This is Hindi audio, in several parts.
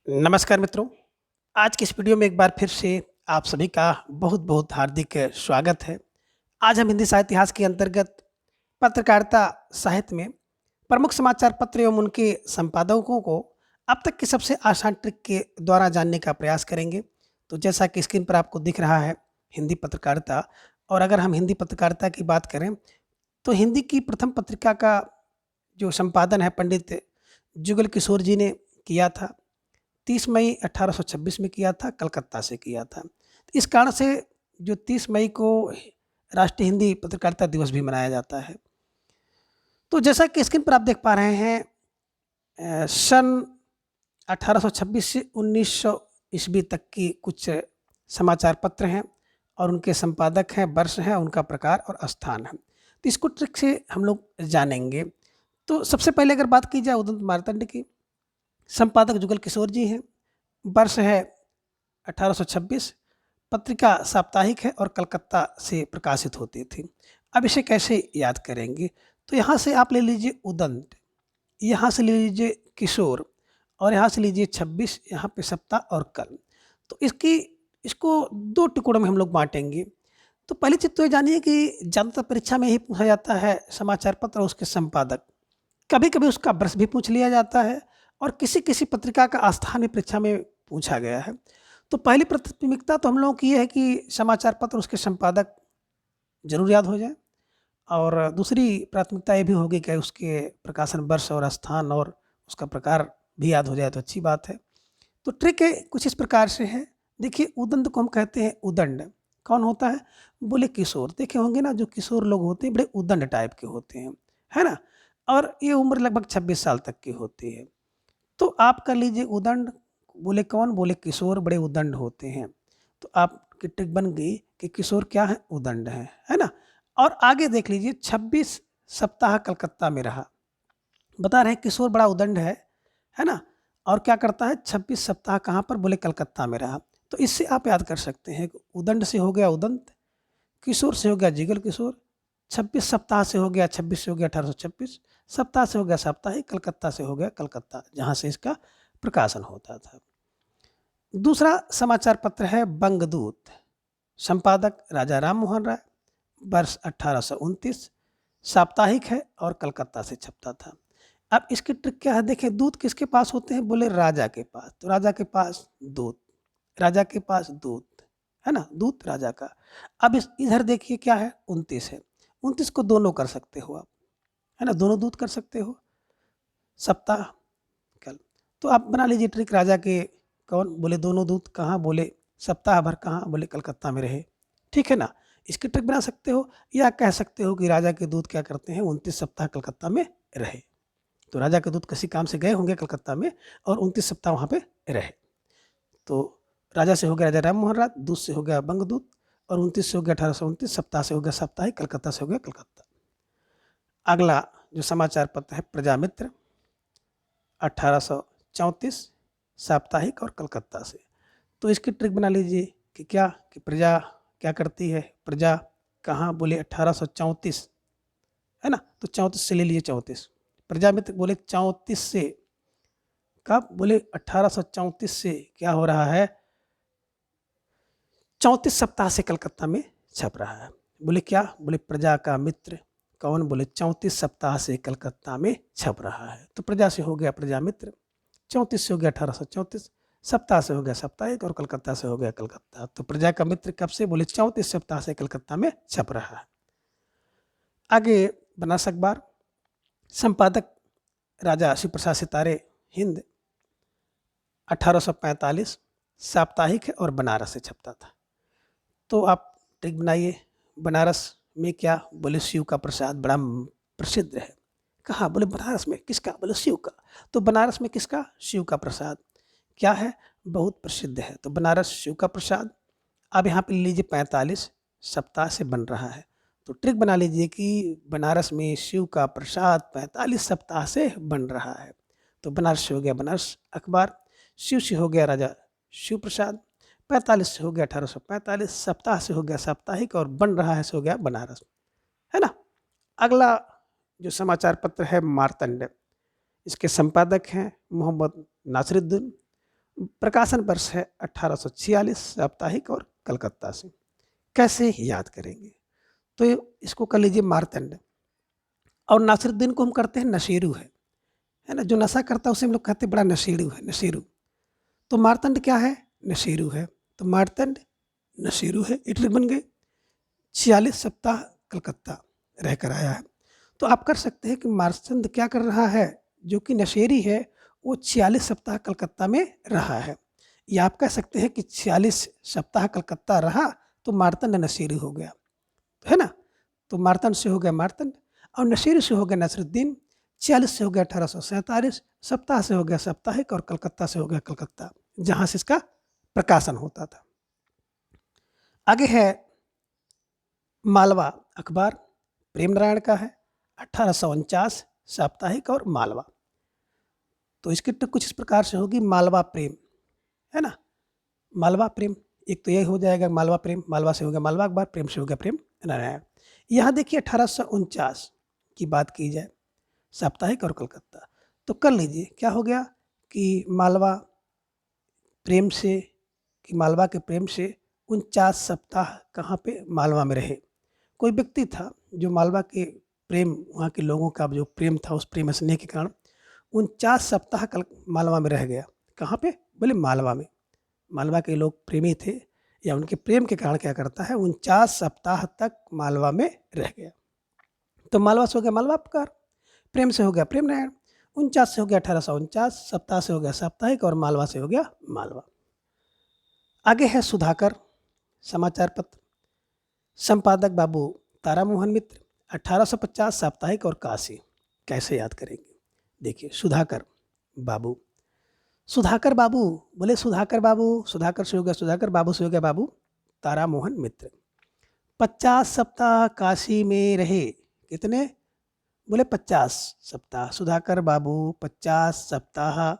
नमस्कार मित्रों, आज की इस वीडियो में एक बार फिर से आप सभी का बहुत-बहुत हार्दिक स्वागत है। आज हम हिंदी साहित्य इतिहास के अंतर्गत पत्रकारिता साहित्य में प्रमुख समाचार पत्र एवं उनके संपादकों को अब तक की सबसे आसान ट्रिक के द्वारा जानने का प्रयास करेंगे। तो जैसा कि स्क्रीन पर आपको दिख रहा है हिंदी पत्रकारिता, और अगर हम हिंदी पत्रकारिता की बात करें तो हिंदी की प्रथम पत्रिका का जो संपादन है पंडित जुगल किशोर जी ने किया था। 30 मई 1826 में किया था, कलकत्ता से किया था। इस कारण से जो 30 मई को राष्ट्रीय हिंदी पत्रकारिता दिवस भी मनाया जाता है। तो जैसा कि स्क्रीन पर आप देख पा रहे हैं, सन 1826 से 1900 ईस्वी तक की कुछ समाचार पत्र हैं और उनके संपादक हैं, वर्ष हैं, उनका प्रकार और स्थान है। तो इसको ट्रिक से हम लोग जानेंगे। तो सबसे पहले अगर बात की जाए उदंत मार्तंड की, संपादक जुगल किशोर जी हैं, वर्ष है 1826, पत्रिका साप्ताहिक है और कलकत्ता से प्रकाशित होती थी। अब इसे कैसे याद करेंगे? तो यहाँ से आप ले लीजिए उदंत, यहाँ से ले लीजिए किशोर और यहाँ से लीजिए 26, यहाँ पे सप्ताह और कल। तो इसको 2 टुकड़ों में हम लोग बाँटेंगे। तो पहली चीज़ तो ये जानिए कि ज़्यादातर परीक्षा में यही पूछा जाता है समाचार पत्र और उसके संपादक। कभी-कभी उसका वर्ष भी पूछ लिया जाता है और किसी-किसी पत्रिका का स्थान भी परीक्षा में पूछा गया है। तो पहली प्राथमिकता तो हम लोगों की ये है कि समाचार पत्र उसके संपादक ज़रूर याद हो जाएँ, और दूसरी प्राथमिकता ये भी होगी कि उसके प्रकाशन वर्ष और स्थान और उसका प्रकार भी याद हो जाए तो अच्छी बात है। तो ट्रिक है कुछ इस प्रकार से है। देखिए, उदंड को हम कहते हैं उदंड। कौन होता है? बोले किशोर। देखे होंगे ना, जो किशोर लोग होते हैं बड़े उदंड टाइप के होते हैं, है ना? और ये उम्र लगभग 26 साल तक की होती है। तो आप कर लीजिए उदंड। बोले कौन? बोले किशोर बड़े उदंड होते हैं। तो आपकी ट्रिक बन गई कि किशोर क्या है? उदंड है ना? और आगे देख लीजिए, 26 सप्ताह कलकत्ता में रहा। बता रहे हैं किशोर बड़ा उदंड है ना? और क्या करता है? 26 सप्ताह कहाँ पर? बोले कलकत्ता में रहा। तो इससे आप याद कर सकते हैं कि उदंड से हो गया उदंत, किशोर से हो गया जिगल किशोर, 26 सप्ताह से हो गया 26 से हो गया 1826, सप्ताह से हो गया साप्ताहिक, कलकत्ता से हो गया कलकत्ता, जहाँ से इसका प्रकाशन होता था। दूसरा समाचार पत्र है बंगदूत, संपादक राजा राम मोहन राय, वर्ष 1829, साप्ताहिक है और कलकत्ता से छपता था। अब इसकी ट्रिक क्या है? देखिए, दूत किसके पास होते हैं? बोले राजा के पास। तो राजा के पास दूत, राजा के पास दूत, है ना? दूत राजा का। अब इस इधर देखिए क्या है? 29 है। 29 को दोनों कर सकते हो आप, है ना? दोनों दूत कर सकते हो, सप्ताह, कल। तो आप बना लीजिए ट्रिक, राजा के कौन? बोले दोनों दूत कहाँ? बोले सप्ताह भर कहाँ? बोले कलकत्ता में रहे। ठीक है ना? इसकी ट्रिक बना सकते हो, या कह सकते हो कि राजा के दूत क्या करते हैं? 29 सप्ताह कलकत्ता में रहे। तो राजा के दूत किसी काम से गए होंगे कलकत्ता में और 29 सप्ताह वहाँ पे रहे। तो राजा से हो गया राजा राम मोहन राय, दूत से हो गया बंगदूत, और 29 से हो गया 1829, सप्ताह से हो गया साप्ताहिक, कलकत्ता से हो गया कलकत्ता। अगला जो समाचार पत्र है प्रजामित्र, 1834, साप्ताहिक और कलकत्ता से। तो इसकी ट्रिक बना लीजिए कि क्या, कि प्रजा क्या करती है? प्रजा कहाँ? बोले 1834, है ना? तो 34 से ले लीजिए 34। प्रजामित्र बोले 34 से, कब? बोले 1834 से क्या हो रहा है? 34 सप्ताह से कलकत्ता में छप रहा है। बोले क्या? बोले प्रजा का मित्र कौन? बोले 34 सप्ताह से कलकत्ता में छप रहा है। तो प्रजा से हो गया प्रजा मित्र, 34 से हो गया 1834, सप्ताह से हो गया साप्ताहिक और कलकत्ता से हो गया कलकत्ता। तो प्रजा का मित्र कब से? बोले 34 सप्ताह से कलकत्ता में छप रहा है। आगे बनारस अखबार, संपादक राजा शिवप्रसाद सितारे, हिंद, 1845, साप्ताहिक है और बनारस से छपता था। तो आप ट्रिक बनाइए, बनारस में क्या? बोले शिव का प्रसाद बड़ा प्रसिद्ध है। कहाँ? बोले बनारस में। किसका? बोले शिव का। तो बनारस में किसका? शिव का प्रसाद क्या है? बहुत प्रसिद्ध है। तो बनारस शिव का प्रसाद। अब यहाँ पे ले लीजिए 45 सप्ताह से बन रहा है। तो ट्रिक बना लीजिए कि बनारस में शिव का प्रसाद 45 सप्ताह से बन रहा है। तो बनारस से हो गया बनारस अखबार, शिव से हो गया राजा शिव प्रसाद, 45 से हो गया 1845, सप्ताह से हो गया साप्ताहिक और बन रहा है से हो गया बनारस, है ना? अगला जो समाचार पत्र है मार्तंड, इसके संपादक हैं मोहम्मद नासिरुद्दीन, प्रकाशन वर्ष है 1846 साप्ताहिक और कलकत्ता से। कैसे याद करेंगे? तो इसको कर लीजिए मार्तंड, और नासिरुद्दीन को हम करते हैं नशेरू है ना, जो नशा करता है उसे हम लोग कहते हैं बड़ा नशेड़ू है, नशेरू। तो मार्तंड क्या है? नशेरू है। तो मार्तंड नशेरू है, ये ट्रिक बन गई। 46 सप्ताह कलकत्ता रहकर आया है। तो आप कर सकते हैं कि मार्तंड क्या कर रहा है, जो कि नशेरी है, वो 46 सप्ताह कलकत्ता में रहा है। या आप कह सकते हैं कि 46 सप्ताह कलकत्ता रहा तो मार्तंड नशेरी हो गया, है ना। तो मार्तंड से हो गया मार्तंड, और नशेरी से हो गया नसरुद्दीन, 46 से हो गया 1847, सप्ताह से हो गया साप्ताहिक, और कलकत्ता से हो गया कलकत्ता, जहाँ से इसका प्रकाशन होता था। आगे है मालवा अखबार, प्रेम नारायण का है, 1849 साप्ताहिक और मालवा। तो इसकी ट्रिक कुछ इस प्रकार से होगी, मालवा प्रेम, है ना, मालवा प्रेम। एक तो यही हो जाएगा मालवा प्रेम, मालवा से हो गया मालवा अखबार, प्रेम से हो गया प्रेम नारायण। यहाँ देखिए 1849 की बात की जाए, साप्ताहिक और कलकत्ता, तो कर लीजिए क्या हो गया कि मालवा प्रेम से, कि मालवा के प्रेम से 49 सप्ताह कहाँ पे? मालवा में रहे। कोई व्यक्ति था जो मालवा के प्रेम, वहाँ के लोगों का जो प्रेम था, उस प्रेम स्नेह के कारण 49 सप्ताह कल मालवा में रह गया। कहाँ पे? बोले मालवा में। मालवा के लोग प्रेमी थे, या उनके प्रेम के कारण क्या करता है, 49 सप्ताह तक मालवा में रह गया। तो मालवा से हो गया मालवा अपकार, प्रेम से हो गया प्रेम नारायण, 49 से हो गया 1849, सप्ताह से हो गया साप्ताहिक, और मालवा से हो गया मालवा। आगे है सुधाकर समाचार पत्र, संपादक बाबू तारामोहन मित्र, 1850 साप्ताहिक और काशी। कैसे याद करेंगे? देखिए सुधाकर बाबू, सुधाकर बाबू, बोले सुधाकर बाबू, सुधाकर से हो गया सुधाकर, बाबू से हो गया बाबू तारामोहन मित्र। 50 सप्ताह काशी में रहे। कितने? बोले 50 सप्ताह। सुधाकर बाबू 50 सप्ताह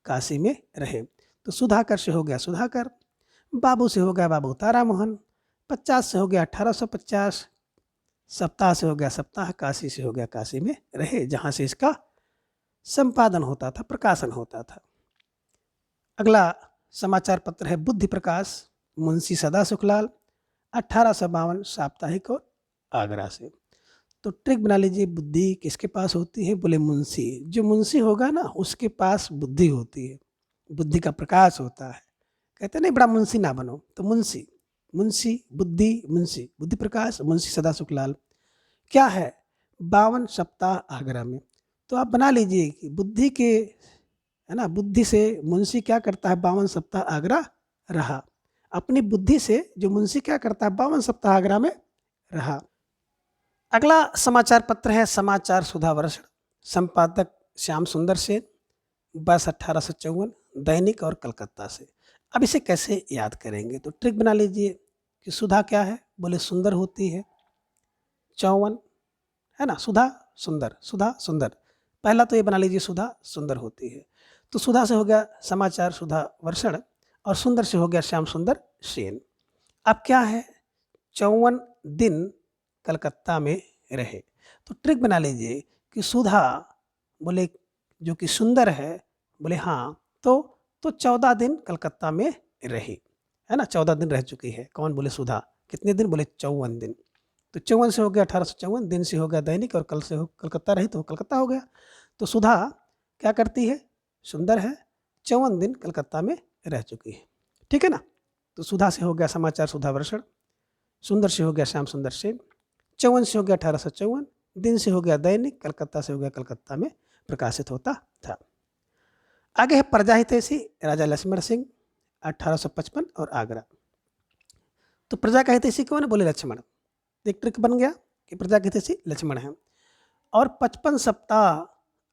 काशी में रहे। तो सुधाकर से हो गया सुधाकर, बाबू से हो गया बाबू तारामोहन, 50 से हो गया 1850, सप्ताह से हो गया सप्ताह, काशी से हो गया काशी में रहे, जहाँ से इसका संपादन होता था, प्रकाशन होता था। अगला समाचार पत्र है बुद्धि प्रकाश, मुंशी सदा सुखलाल, 1852 साप्ताहिक और आगरा से। तो ट्रिक बना लीजिए, बुद्धि किसके पास होती है? बोले मुंशी। जो मुंशी होगा ना, उसके पास बुद्धि होती है, बुद्धि का प्रकाश होता है। कहते नहीं बड़ा मुंशी ना बनो, तो मुंशी, मुंशी बुद्धि, मुंशी बुद्धि प्रकाश, मुंशी सदा सुखलाल। क्या है? 52 सप्ताह आगरा में। तो आप बना लीजिए कि बुद्धि के, है ना, बुद्धि से मुंशी क्या करता है? 52 सप्ताह आगरा रहा। अपनी बुद्धि से जो मुंशी क्या करता है? 52 सप्ताह आगरा में रहा। अगला समाचार पत्र है समाचार सुधा वर्ष, संपादक श्याम सुंदर सेन, वर्ष 1854, दैनिक और कलकत्ता से। अब इसे कैसे याद करेंगे? तो ट्रिक बना लीजिए कि सुधा क्या है? बोले सुंदर होती है, 54, है ना, सुधा सुंदर, सुधा सुंदर। पहला तो ये बना लीजिए सुधा सुंदर होती है। तो सुधा से हो गया समाचार सुधा वर्षण, और सुंदर से हो गया श्याम सुंदर सेन। अब क्या है? 54 दिन कलकत्ता में रहे। तो ट्रिक बना लीजिए कि सुधा, बोले जो कि सुंदर है, बोले हाँ, तो 14 दिन कलकत्ता में रही, है ना, 14 दिन रह चुकी है। कौन? बोले सुधा। कितने दिन? बोले 54 दिन। तो 54 से हो गया 1854, दिन से हो गया दैनिक, और कल से हो कलकत्ता रही तो कलकत्ता हो गया। तो सुधा क्या करती है? सुंदर है, 54 दिन कलकत्ता में रह चुकी है। ठीक है ना। तो सुधा से हो गया समाचार सुधा वर्षण, सुंदर से हो गया श्याम सुंदर सेन, 54 से हो गया 1854, दिन से हो गया दैनिक, कलकत्ता से हो गया कलकत्ता में प्रकाशित होता था। आगे है प्रजा हितैषी राजा लक्ष्मण सिंह, 1855 और आगरा। तो प्रजा का हितैषी कौन है? बोले लक्ष्मण। एक ट्रिक बन गया कि प्रजा के हितैषी लक्ष्मण है, और 55 सप्ताह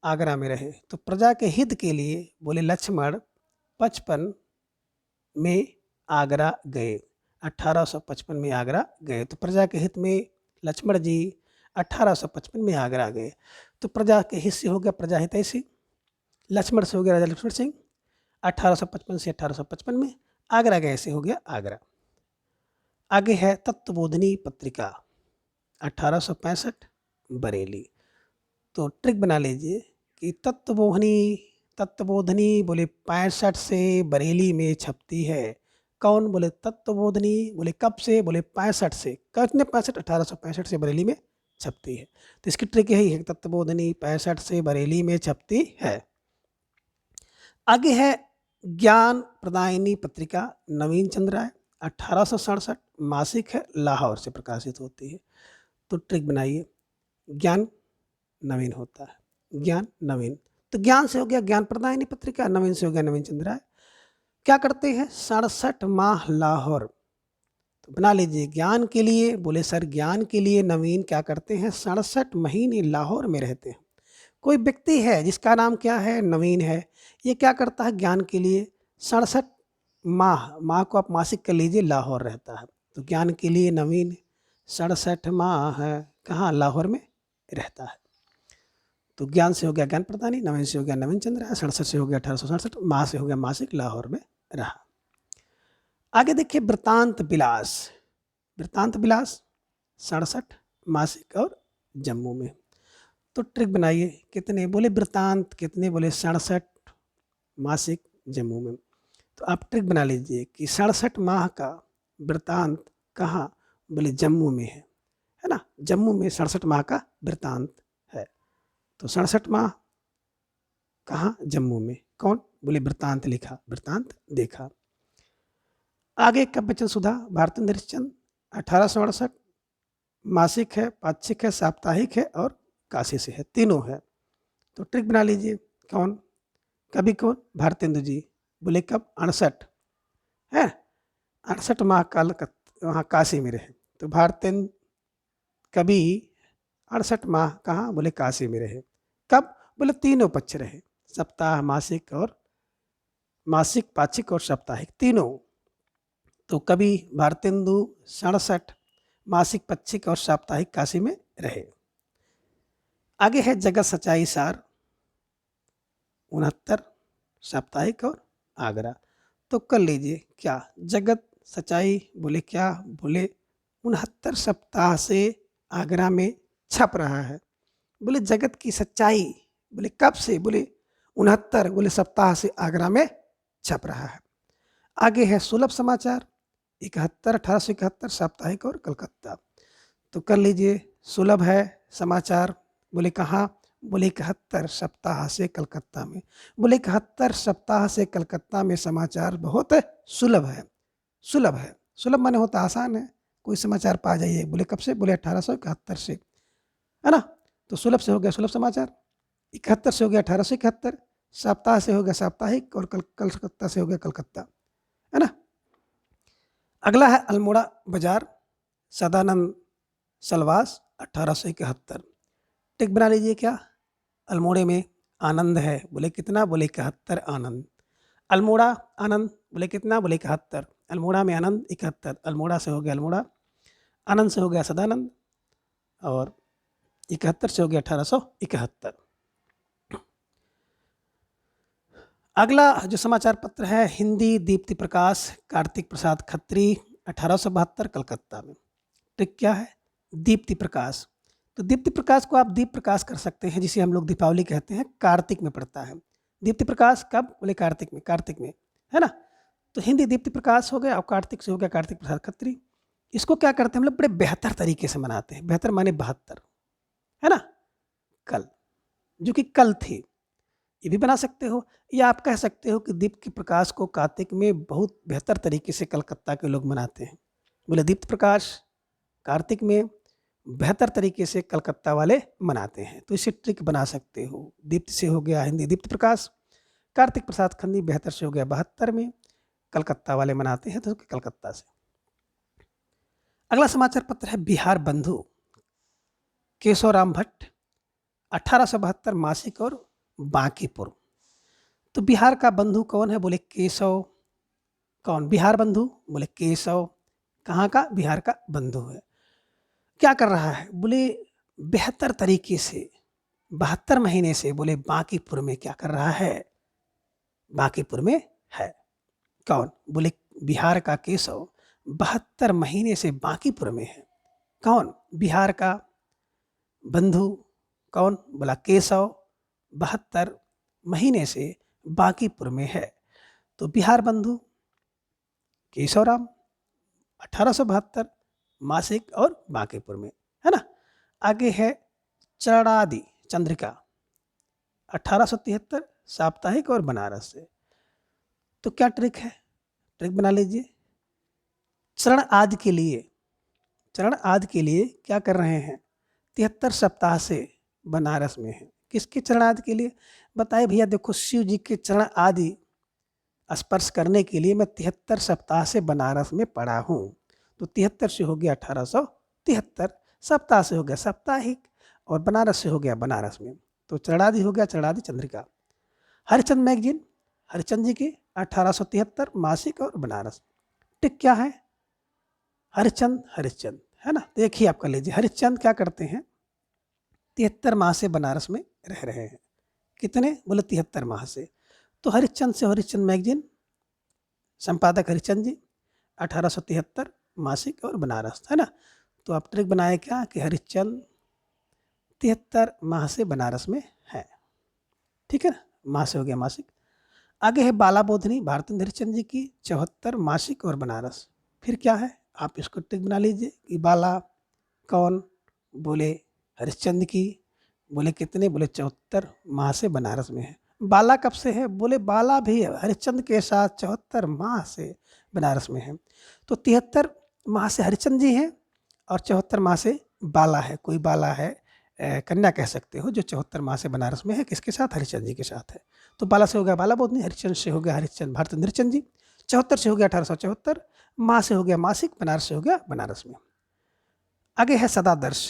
आगरा में रहे। तो प्रजा के हित के लिए बोले लक्ष्मण 55 में आगरा गए, 1855 में आगरा गए। तो प्रजा के हित में लक्ष्मण जी 1855 में आगरा गए। तो प्रजा के हित से हो गया प्रजा हितैषी, लक्ष्मण से हो गया राजा लक्ष्मण सिंह, 1855 से 1855 में आगरा गए से हो गया आगरा। आगे है तत्वबोधिनी पत्रिका, 1865 बरेली। तो ट्रिक बना लीजिए कि तत्वबोधिनी तत्वबोधनी बोले 65 से बरेली में छपती है। कौन? बोले तत्वबोधनी। बोले कब से? बोले 65 से। कितने 65? 1865 से बरेली में छपती है। तो इसकी ट्रिक यही है, तत्वबोधनी 65 से बरेली में छपती है। आगे है ज्ञान प्रदायिनी पत्रिका, नवीन चंद्र राय, 1867 मासिक है, लाहौर से प्रकाशित होती है। तो ट्रिक बनाइए, ज्ञान नवीन होता है, ज्ञान नवीन। तो ज्ञान से हो गया ज्ञान प्रदायिनी पत्रिका, नवीन से हो गया नवीन चंद्र राय। क्या करते हैं? 67 माह लाहौर। तो बना लीजिए, ज्ञान के लिए, बोले सर ज्ञान के लिए नवीन क्या करते हैं? 67 महीने लाहौर में रहते हैं। कोई व्यक्ति है जिसका नाम क्या है? नवीन है। ये क्या करता है? ज्ञान के लिए 67 माह, माह को आप मासिक कर लीजिए, लाहौर रहता है। तो ज्ञान के लिए नवीन 67 माह है, कहाँ? लाहौर में रहता है। तो ज्ञान से हो गया ज्ञान प्रदानी, नवीन से हो गया नवीन चंद्र राय, 67 से हो गया 1867, माह से हो गया मासिक, लाहौर में रहा। आगे देखिए वृत्तांत विलास। वृत्तांत विलास 67 मासिक और जम्मू में। तो ट्रिक बनाइए, कितने? बोले वृत्तांत कितने? बोले 67 मासिक जम्मू में। तो आप ट्रिक बना लीजिए कि 67 माह का वृत्तांत कहाँ? बोले जम्मू में है ना? जम्मू में 67 माह का वृत्तांत है। तो 67 माह कहाँ? जम्मू में। कौन? बोले वृत्तांत लिखा, वृत्तांत देखा। आगे कव्यवचन सुधा, भारतेंद्र चंद, 1868 मासिक है, पाक्षिक है, साप्ताहिक है और काशी से है, तीनों है। तो ट्रिक बना लीजिए, कौन? कवि कौन? भारतेंदु जी। बोले कब? 68 है, 68 माह काल वहाँ काशी में रहे। तो भारतेंदु कवि 68 माह कहाँ? बोले काशी में रहे। कब? बोले तीनों पक्ष रहे, सप्ताह, मासिक और मासिक, पाक्षिक और साप्ताहिक, तीनों। तो कवि भारतेंदु 67 मासिक, पाक्षिक और साप्ताहिक काशी में रहे। आगे है जगत सच्चाई सार, 69 साप्ताहिक और आगरा। तो कर लीजिए क्या? जगत सच्चाई बोले क्या? बोले 69 सप्ताह से आगरा में छप रहा है। बोले जगत की सच्चाई, बोले कब से? बोले 69 बोले सप्ताह से आगरा में छप रहा है। आगे है सुलभ समाचार 71, 1871 साप्ताहिक और कलकत्ता। तो कर लीजिए, सुलभ है समाचार, बोले कहाँ? बोले 71 सप्ताह से कलकत्ता में। बोले 71 सप्ताह से कलकत्ता में समाचार बहुत सुलभ है। सुलभ है, सुलभ माने होता आसान है, कोई समाचार पा जाइए। बोले कब से? बोले 1871 से, है ना? तो सुलभ से हो गया सुलभ समाचार, 71 से हो गया 1871, सप्ताह से हो गया साप्ताहिक और कलकत्ता से हो गया कलकत्ता, है ना? अगला है अल्मोड़ा बाजार, सदानंद सलवास, 1871। टिक बना लीजिए क्या? अल्मोड़े में आनंद है, बोले कितना? बोले 71 आनंद। अल्मोड़ा आनंद, बोले कितना? बोले 71। अल्मोड़ा में आनंद 71, अल्मोड़ा से हो गया अल्मोड़ा, आनंद से हो गया सदानंद और 71 से हो गया 1871। अगला जो समाचार पत्र है हिंदी दीप्ति प्रकाश, कार्तिक प्रसाद खत्री, 1872 कलकत्ता में। ट्रिक क्या है? दीप्ति प्रकाश। तो दीप्ति प्रकाश को आप दीप प्रकाश कर सकते हैं, जिसे हम लोग दीपावली कहते हैं, कार्तिक में पड़ता है। दीप्ति प्रकाश कब? बोले कार्तिक में, कार्तिक में, है ना? तो हिंदी दीप्ति प्रकाश हो गया और कार्तिक से हो गया कार्तिक प्रसाद खत्री। इसको क्या करते हैं हम लोग? बड़े बेहतर तरीके से मनाते हैं। बेहतर माने 72, है ना? कल, जो कि कल थी, ये भी बना सकते हो, या आप कह सकते हो कि दीप्ति प्रकाश को कार्तिक में बहुत बेहतर तरीके से कलकत्ता के लोग मनाते हैं। बोले दीप्ति प्रकाश कार्तिक में बेहतर तरीके से कलकत्ता वाले मनाते हैं। तो इसे ट्रिक बना सकते हो। दीप्ति से हो गया हिंदी दीप्ति प्रकाश, कार्तिक प्रसाद खन्नी बेहतर से हो गया 72 में, कलकत्ता वाले मनाते हैं तो कलकत्ता से। अगला समाचार पत्र है बिहार बंधु, केशवराम भट्ट, 1872 मासिक और बांकीपुर। तो बिहार का बंधु कौन है? बोले केशव। कौन? बिहार बंधु, बोले केशव। कहाँ का? बिहार का बंधु है। क्या कर रहा है? बोले बेहतर तरीके से 72 महीने से, बोले बांकीपुर में क्या कर रहा है? बांकीपुर में है। कौन? बोले बिहार का केशव 72 महीने से बांकीपुर में है। कौन? बिहार का बंधु। कौन? बोला केशव, 72 महीने से बांकीपुर में है। तो बिहार बंधु केशवराम 1872 मासिक और बांकीपुर में, है ना। आगे है चरणादि चंद्रिका 1873 साप्ताहिक और बनारस से। तो क्या ट्रिक है, ट्रिक बना लीजिए। चरण आदि के लिए, चरण आदि के लिए क्या कर रहे हैं, 73 सप्ताह से बनारस में है। किसके चरण आदि के लिए बताइए भैया, देखो शिव जी के चरण आदि स्पर्श करने के लिए मैं 73 सप्ताह से बनारस में पड़ा हूँ। तो 73 से हो गया 1873, सप्ताह से हो गया साप्ताहिक, और बनारस से हो गया बनारस में। तो चरणादि हो गया चरणादि चंद्रिका। हरिचंद मैगजीन हरिचंद जी की 1873 मासिक और बनारस। टिक क्या है, हरिचंद हरिश्चंद, है ना। देखिए आप कर लीजिए, हरिश्चंद क्या करते हैं, 73 माह से बनारस में रह रहे हैं। कितने, बोले 73 माह से। तो हरिश्चंद से हरिश्चंद मैगजीन, संपादक हरिश्चंद जी, 1873 मासिक और बनारस, है ना। तो आप ट्रिक बनाए क्या कि हरिश्चंद 73 माह से बनारस में है, ठीक है ना। माह से हो गया मासिक। आगे है बाला बोधनी भारतेंद्र हरिश्चंद जी की 74 मासिक और बनारस। फिर क्या है, आप इसको ट्रिक बना लीजिए कि बाला कौन, बोले हरिश्चंद की, बोले कितने, बोले 74 माह से बनारस में है। बाला कब से है, बोले बाला भी हरिश्चंद के साथ 74 माह से बनारस में है। तो 73 माह से हरिश्चंद जी हैं और 74 माह से बाला है। कोई बाला है, कन्या कह सकते हो, जो 74 माह से बनारस में है, किसके साथ, हरिश्चंद जी के साथ है। तो बाला से हो गया बाला बोधनी, हरिश्चंद से हो गया हरिश्चंद भारतेंद्र हरिश्चंद जी, 74 से हो गया 1874, माह से हो गया मासिक, बनारस से हो गया बनारस में। आगे है सदादर्श,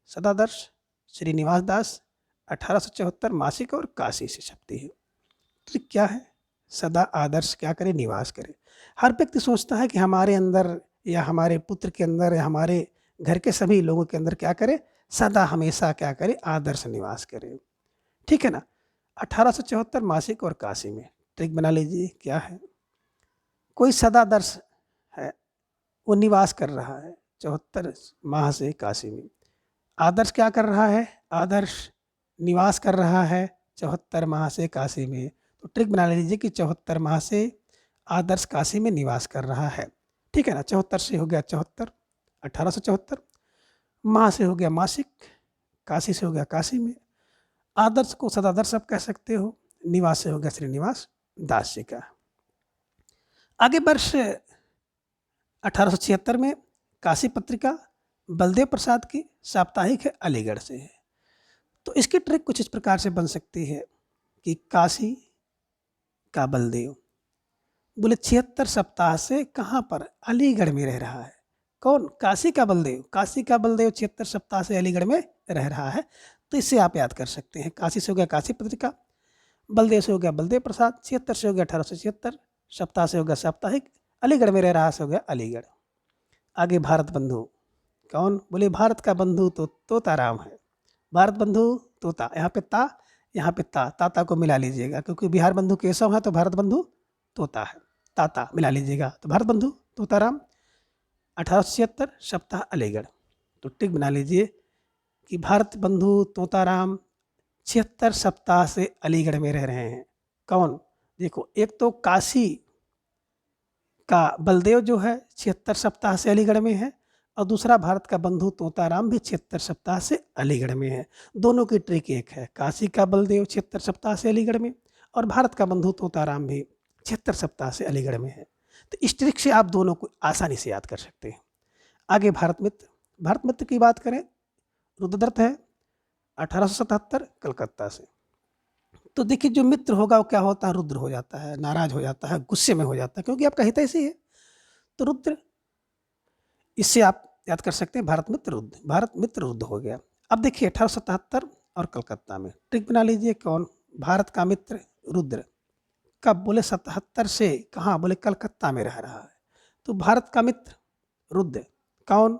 सदादर्श श्रीनिवास दास 1874 मासिक और काशी से छपती है। तो क्या है, सदा आदर्श क्या करे, निवास करे। हर व्यक्ति सोचता है कि हमारे अंदर या हमारे पुत्र के अंदर या हमारे घर के सभी लोगों के अंदर क्या करे, सदा हमेशा क्या करे, आदर्श निवास करे, ठीक है ना। 1874 मासिक और काशी में। ट्रिक बना लीजिए क्या है, कोई सदादर्श है, वो निवास कर रहा है 74 माह से काशी में। आदर्श क्या कर रहा है, आदर्श निवास कर रहा है 74 माह से काशी में। तो ट्रिक बना लीजिए कि 74 माह से आदर्श काशी में निवास कर रहा है, ठीक है ना। 74 से हो गया 74, 1874, माह से हो गया मासिक, काशी से हो गया काशी में। आदर्श को सदादर्श आप कह सकते हो, निवास से हो गया श्रीनिवास दास जी का। आगे वर्ष 1876 में काशी पत्रिका बलदेव प्रसाद की साप्ताहिक है, अलीगढ़ से है। तो इसकी ट्रिक कुछ इस प्रकार से बन सकती है कि काशी का बलदेव, बोले 76 सप्ताह से कहाँ पर, अलीगढ़ में रह रहा है। कौन, काशी का बलदेव, काशी का बलदेव 76 सप्ताह से अलीगढ़ में रह रहा है। तो इससे आप याद कर सकते हैं, काशी से हो गया काशी पत्रिका, बलदेव से हो गया बलदेव प्रसाद, 76 से हो गया 1876, सप्ताह से हो गया साप्ताहिक, अलीगढ़ में रह रहा से हो गया अलीगढ़। आगे भारत बंधु कौन, बोले भारत का बंधु तो तोताराम है। भारत बंधु तोता, यहाँ पे ता, यहाँ पे ता, ताता को मिला लीजिएगा, क्योंकि बिहार बंधु केशव है तो भारत बंधु तोता है, ताता मिला लीजिएगा। तो भारत बंधु तोताराम 1876 सप्ताह अलीगढ़। तो टिक बना लीजिए कि भारत बंधु तोताराम 76 सप्ताह से अलीगढ़ में रह रहे हैं। कौन, देखो एक तो काशी का बलदेव जो है 76 सप्ताह से अलीगढ़ में है, और दूसरा भारत का बंधु तोताराम भी 76 सप्ताह से अलीगढ़ में है। दोनों की ट्रिक एक है, काशी का बलदेव 76 सप्ताह से अलीगढ़ में, और भारत का बंधु तोताराम भी 76 सप्ताह से अलीगढ़ में है। तो इस ट्रिक से आप दोनों को आसानी से याद कर सकते हैं। आगे भारत मित्र, भारत मित्र की बात करें, रुद्रदत्त है 1877 कलकत्ता से। तो देखिए जो मित्र होगा वो क्या होता है, रुद्र हो जाता है, नाराज हो जाता है, गुस्से में हो जाता है, क्योंकि आपका हित ऐसे ही है। तो रुद्र, इससे आप याद कर सकते हैं भारत मित्र रुद्र, भारत मित्र रुद्र हो गया। अब देखिए 1877 और कलकत्ता में ट्रिक बना लीजिए, कौन, भारत का मित्र रुद्र कब, बोले 77 से कहाँ, बोले कलकत्ता में रह रहा है। तो भारत का मित्र रुद्र कौन,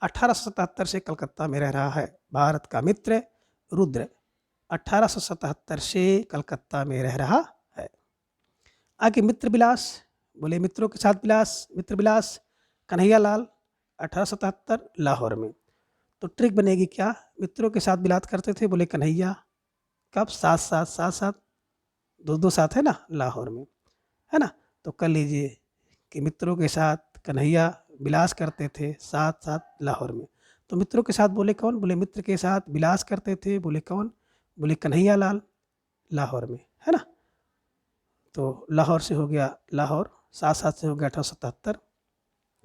1877 से कलकत्ता में रह रहा है। भारत का मित्र रुद्र 1877 से कलकत्ता में रह रहा है। आगे मित्र विलास, बोले मित्रों के साथ विलास, मित्र विलास कन्हैया लाल 1877 लाहौर में। तो ट्रिक बनेगी क्या, मित्रों के साथ विलास करते थे, बोले कन्हैया, कब, साथ साथ साथ साथ दो दो साथ है ना लाहौर में, है ना। तो कर लीजिए कि मित्रों के साथ कन्हैया विलास करते थे साथ साथ लाहौर में। तो मित्रों के साथ बोले कौन, बोले मित्र के साथ विलास करते थे, बोले कौन, बोले कन्हैया लाल लाहौर में, है ना। तो लाहौर से हो गया लाहौर, साथ साथ से हो गया 1877,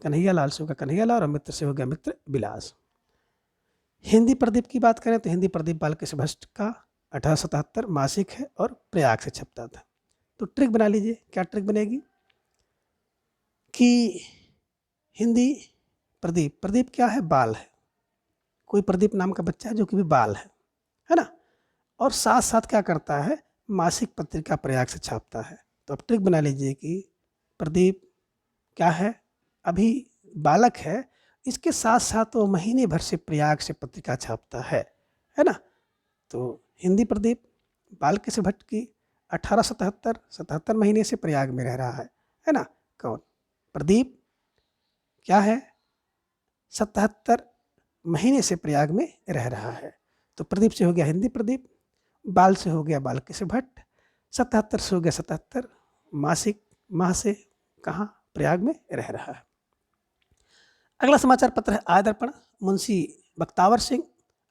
कन्हैया लाल से हो गया कन्हैया लाल और मित्र से हो गया मित्र विलास। हिंदी प्रदीप की बात करें तो हिंदी प्रदीप बालकृष्ण भट्ट का 1877 मासिक है और प्रयाग से छपता था। तो ट्रिक बना लीजिए, क्या ट्रिक बनेगी कि हिंदी प्रदीप, प्रदीप क्या है, बाल है, कोई प्रदीप नाम का बच्चा है जो कि भी बाल है ना। और साथ साथ क्या करता है, मासिक पत्रिका प्रयाग से छापता है। तो अब ट्रिक बना लीजिए कि प्रदीप क्या है, अभी बालक है, इसके साथ साथ वो महीने भर से प्रयाग से पत्रिका छापता है ना। तो हिंदी प्रदीप बालकृष्ण भट्ट की 1877 महीने से प्रयाग में रह रहा है ना। कौन, प्रदीप क्या है, 77 महीने से प्रयाग में रह रहा है। तो प्रदीप से हो गया हिंदी प्रदीप, बाल से हो गया बालकृष्ण भट्ट, 77 से हो गया 77 मासिक, माह से कहाँ, प्रयाग में रह रहा है। अगला समाचार पत्र है आय दर्पण, मुंशी बख्तावर सिंह,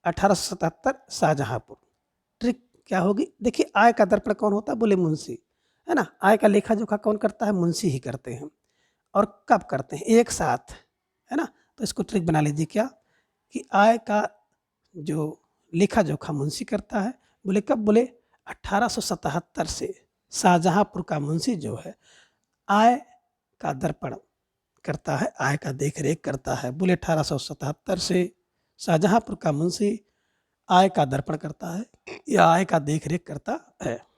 1877 शाहजहांपुर। ट्रिक क्या होगी, देखिए आय का दर्पण कौन होता है, बोले मुंशी, है ना। आय का लेखा जोखा कौन करता है, मुंशी ही करते हैं। और कब करते हैं, एक साथ, है ना। तो इसको ट्रिक बना लीजिए क्या, कि आय का जो लेखा जोखा मुंशी करता है, बोले कब, बोले 1877 से शाहजहांपुर का मुंशी जो है आय का दर्पण करता है, आय का देख रेख करता है। बोले 1877 से शाहजहांपुर का मुंशी आय का दर्पण करता है या आय का देख रेख करता है।